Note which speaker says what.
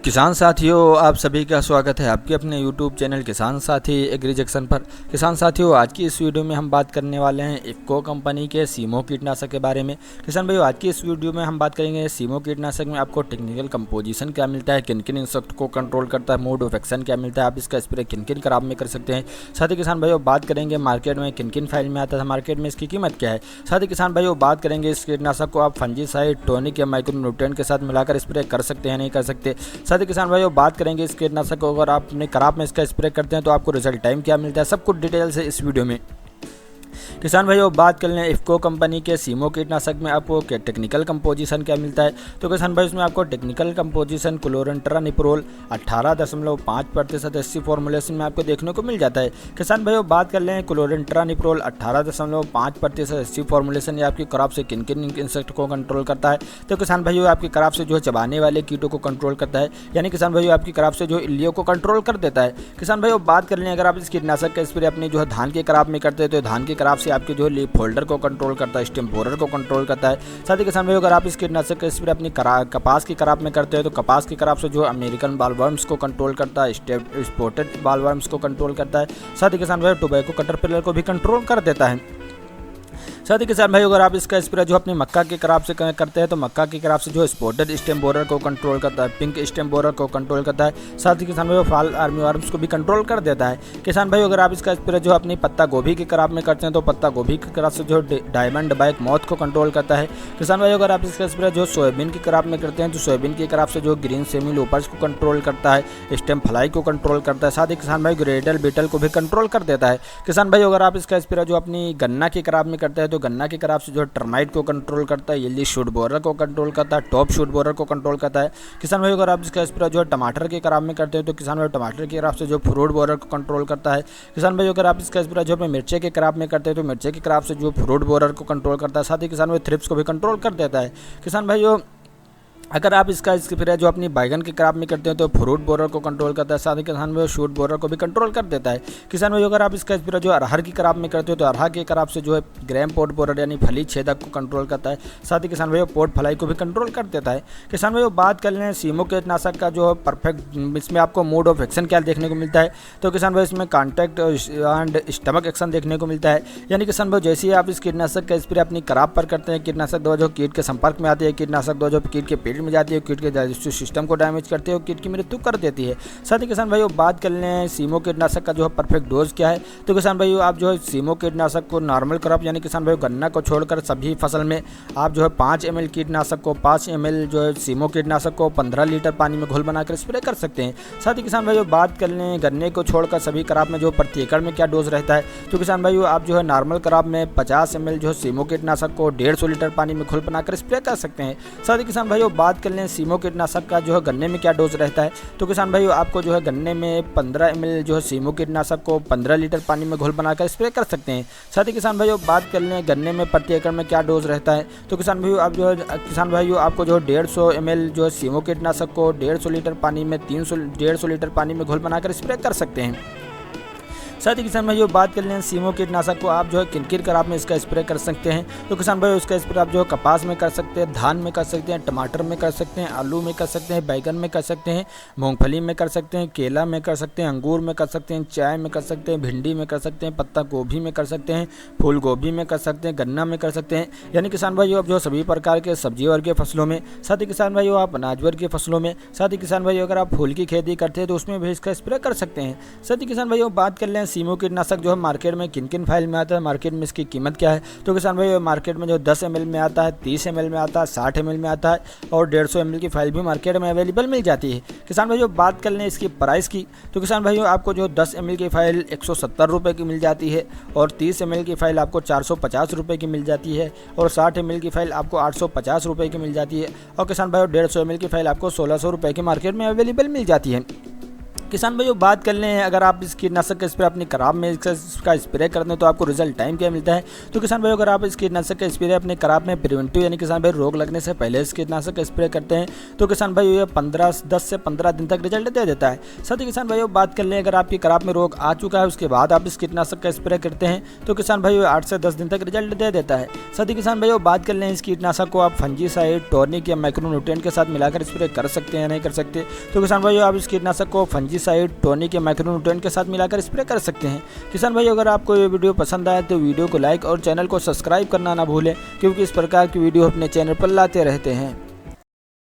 Speaker 1: किसान साथियों, आप सभी का स्वागत है आपके अपने YouTube चैनल किसान साथी एग्री जंक्शन पर। किसान साथियों, आज की इस वीडियो में हम बात करने वाले हैं इफ़को कंपनी के सीमो कीटनाशक के बारे में। किसान भाइयों, आज की इस वीडियो में हम बात करेंगे सीमो कीटनाशक में आपको टेक्निकल कंपोजिशन क्या मिलता है, किन किन इंसेक्ट को कंट्रोल करता है, मोड ऑफ एक्शन क्या मिलता है, आप इसका स्प्रे किन किन क्रॉप में कर सकते हैं। साथ ही किसान भाइयों बात करेंगे मार्केट में किन किन फाइल में आता है, मार्केट में इसकी कीमत क्या है। साथ ही किसान भाइयों बात करेंगे इस कीटनाशक को आप फंजीसाइड, टॉनिक या माइक्रो न्यूट्रिएंट के साथ मिलाकर स्प्रे कर सकते हैं नहीं कर सकते। साथ ही किसान भाइयों बात करेंगे इस कीटनाशक को अगर आप अपने क्रॉप में इसका स्प्रे करते हैं तो आपको रिजल्ट टाइम क्या मिलता है, सब कुछ डिटेल से इस वीडियो में। किसान भाइयों बात कर लें इफ़को कंपनी के सीमो कीटनाशक में आपको टेक्निकल कंपोजिशन क्या मिलता है। तो किसान भाई इसमें आपको टेक्निकल कंपोजिशन क्लोरेंट्रानिप्रोल 18.5% एससी फॉर्मुलेशन में आपको देखने को मिल जाता है। किसान भाइयों बात कर लें क्लोरेंट्रानिप्रोल 18.5% एससी फॉर्मुलेशन या आपकी क्रॉप से किन किन इंसेक्ट को कंट्रोल करता है। तो किसान भाइयों आपकी क्रॉप से जो है चबाने वाले कीटों को कंट्रोल करता है, यानी किसान भाइयों आपकी क्रॉप से जो इल्लियों को कंट्रोल कर देता है। किसान भाइयों बात कर लें अगर आप इस कीटनाशक का स्प्रे अपनी जो है धान के क्रॉप में करते हैं तो धान के क्रॉप से आपके जो लीफ होल्डर को कंट्रोल करता है, स्टेम बोरर को कंट्रोल करता है। साथ ही किसान भाइयों अगर आप इस कीटनाशक का स्प्रे अपनी कपास की क्रॉप में करते हैं तो कपास की क्रॉप से जो अमेरिकन बालवर्म्स को कंट्रोल करता है, स्पॉटेड बालवर्म्स को कंट्रोल करता है। साथ ही किसान भाइयों टोबैको कैटरपिलर को भी कंट्रोल कर देता है। साथ ही किसान भाई अगर आप इसका स्प्रे जो अपनी मक्का की क्रॉप से करते हैं तो मक्का की क्रॉप से जो स्पॉटेड स्टेम बोरर को कंट्रोल करता है, पिंक स्टेम बोरर को कंट्रोल करता है। साथ ही किसान भाई फॉल आर्मी वर्म्स को भी कंट्रोल कर देता है। किसान भाई अगर आप इसका स्प्रे जो अपनी पत्ता गोभी की क्रॉप में करते हैं तो पत्ता गोभी की क्रॉप से जो डायमंड बाइक मौत को कंट्रोल करता है। किसान भाई अगर आप इसका स्प्रे जो सोयाबीन की क्रॉप में करते हैं तो सोयाबीन की क्रॉप से जो ग्रीन सेमी लोपर्स को कंट्रोल करता है, स्टेम फ्लाई को कंट्रोल करता है। साथ ही किसान भाई ग्रेडल बीटल को भी कंट्रोल कर देता है। किसान भाई अगर आप इसका स्प्रे जो अपनी गन्ना की क्रॉप में करते हैं तो गन्ना की क्रॉप से जो टर्माइट को कंट्रोल करता है, येली शूट बोरर को कंट्रोल करता है, टॉप शूट बोरर को कंट्रोल करता है। किसान भाई अगर आप इसका स्प्रे जो है टमाटर की क्रॉप में करते हैं तो किसान भाई टमाटर की क्रॉप से जो फ्रूट बोरर को कंट्रोल करता है। किसान भाई अगर आप इसका स्प्रे जो है मिर्ची की क्रॉप में करते हैं तो मिर्ची की क्रॉप से जो फ्रूट बोरर को कंट्रोल करता है। साथ ही किसान भाई थ्रिप्स को भी कंट्रोल कर देता है। किसान भाइयों अगर आप इसका स्प्रे जो अपनी बैगन की क्रॉप में करते हैं तो फ्रूट बोरर को कंट्रोल करता है। साथ ही किसान भाई शूट बोरर को भी कंट्रोल कर देता है। किसान भाई अगर आप इसका स्प्रे जो अरहर की क्रॉप में करते हो तो अरहर की क्रॉप से जो है ग्रैम पोट बोरर यानी फली छेदक को कंट्रोल करता है। साथ ही किसान भाई पोट फलाई को भी कंट्रोल कर देता है। किसान भाई बात कर लें सीमो कीटनाशक का जो परफेक्ट इसमें आपको मोड ऑफ एक्शन क्या देखने को मिलता है। तो किसान भाई इसमें कॉन्टैक्ट एंड स्टमक एक्शन देखने को मिलता है, यानी किसान भाई जैसे ही आप इस कीटनाशक का स्प्रे अपनी क्रॉप पर करते हैं, कीटनाशक दवा जो कीट के संपर्क में आती है, कीटनाशक दवा जो कीट के पेट में जाती है, कीट के डाइजेस्टिव सिस्टम को डैमेज करते हो, कीट की मृत्यु कर देती है। साथ ही किसान भाइयों बात कर लें सीमो कीटनाशक का जो है परफेक्ट डोज क्या है। तो किसान भाइयों आप जो है सीमो कीटनाशक को नॉर्मल क्रॉप यानी किसान भाइयों गन्ना को छोड़कर सभी फसल में आप जो है 5 ml कीटनाशक को 5 ml जो है सीमो कीटनाशक को 15 लीटर पानी में घोल बनाकर स्प्रे कर सकते हैं। साथ ही किसान भाइयों बात कर लें गन्ने को छोड़कर सभी क्रॉप में जो प्रति एकड़ में क्या डोज रहता है। तो किसान भाइयों आप जो है नॉर्मल क्रॉप में 50 ml जो है सीमो कीटनाशक को 150 लीटर पानी में घोल बनाकर स्प्रे कर सकते हैं। साथ ही किसान भाइयों बात कर लें सीमो कीटनाशक का जो है गन्ने में क्या डोज रहता है। तो किसान भाइयों आपको जो है गन्ने में 15 ml जो है सीमो कीटनाशक को 15 लीटर पानी में घोल बनाकर स्प्रे कर सकते हैं। साथ ही किसान भाइयों बात कर लें गन्ने में प्रति एकड़ में क्या डोज रहता है। तो किसान भाइयों आपको जो 150 ml जो है सीमो कीटनाशक को 150 लीटर पानी में 150 लीटर पानी में घोल बनाकर स्प्रे कर सकते हैं। साथ ही किसान भाइयों बात कर लें सीमो कीटनाशक को आप जो है किन किन क्रॉप में इसका स्प्रे कर सकते हैं। तो किसान भाइयों इसका स्प्रे आप जो है कपास में कर सकते हैं, धान में कर सकते हैं, टमाटर में कर सकते हैं, आलू में कर सकते हैं, बैगन में कर सकते हैं, मूंगफली में कर सकते हैं, केला में कर सकते हैं, अंगूर में कर सकते हैं, चाय में कर सकते हैं, भिंडी में कर सकते हैं, पत्ता गोभी में कर सकते हैं, फूल गोभी में कर सकते हैं, गन्ना में कर सकते हैं। यानी किसान भाइयों आप जो सभी प्रकार के सब्जी वर्ग के फसलों में, साथ ही किसान भाइयों आप अनाज वर्ग के फसलों में, साथ ही किसान भाइयों अगर आप फूल की खेती करते हैं तो उसमें भी इसका स्प्रे कर सकते हैं। साथ ही किसान भाइयों बात कर लें सीमो कीटनाशक जो है मार्केट में किन किन फाइल में आता है, मार्केट में इसकी कीमत क्या है। तो किसान भाई मार्केट में जो 10 ml में आता है, 30 ml में आता है, 60 ml में आता है और 150 ml की फाइल भी मार्केट में अवेलेबल मिल जाती है। किसान भाइयों बात कर लें इसकी प्राइस की। तो किसान भाइयों आपको जो 10 ml की फाइल 170 रुपये की मिल जाती है और 30 ml की फाइल आपको 450 रुपये की मिल जाती है और 60 ml की फाइल आपको 850 रुपये की मिल जाती है और किसान भाइयों 150 ml की फाइल आपको 1600 रुपये की मार्केट में अवेलेबल मिल जाती है। किसान भाइयों बात कर लें, अगर आप इस कीटनाशक का स्प्रे अपनी खराब में इसका स्प्रे करते हैं तो आपको रिजल्ट टाइम क्या मिलता है। तो किसान भाइयों अगर आप इस कीटनाशक का स्प्रे अपने खराब में प्रिवेंटिव यानी किसान भाई रोग लगने से पहले इस कीटनाशक का स्प्रे करते हैं तो किसान भाइयों ये 10 से 15 दिन तक रिजल्ट दे देता है। साथ ही किसान भाइयों बात कर लें, अगर आपकी खराब में रोग आ चुका है उसके बाद आप इस कीटनाशक का स्प्रे करते हैं तो किसान भाइयों 8 से 10 दिन तक रिजल्ट दे देता है। साथ ही किसान भाइयों बात कर लें, इस कीटनाशक को आप फंजीसाइड, टॉनिक या माइक्रोन्यूट्रिएंट के साथ मिलाकर स्प्रे कर सकते हैं या नहीं कर सकते। तो किसान भाइयों आप इस कीटनाशक को फंजीसाइड, टॉनिक या माइक्रोन्यूट्रिएंट के साथ मिलाकर स्प्रे कर सकते हैं। किसान भाई अगर आपको ये वीडियो पसंद आए तो वीडियो को लाइक और चैनल को सब्सक्राइब करना ना भूलें, क्योंकि इस प्रकार की वीडियो अपने चैनल पर लाते रहते हैं।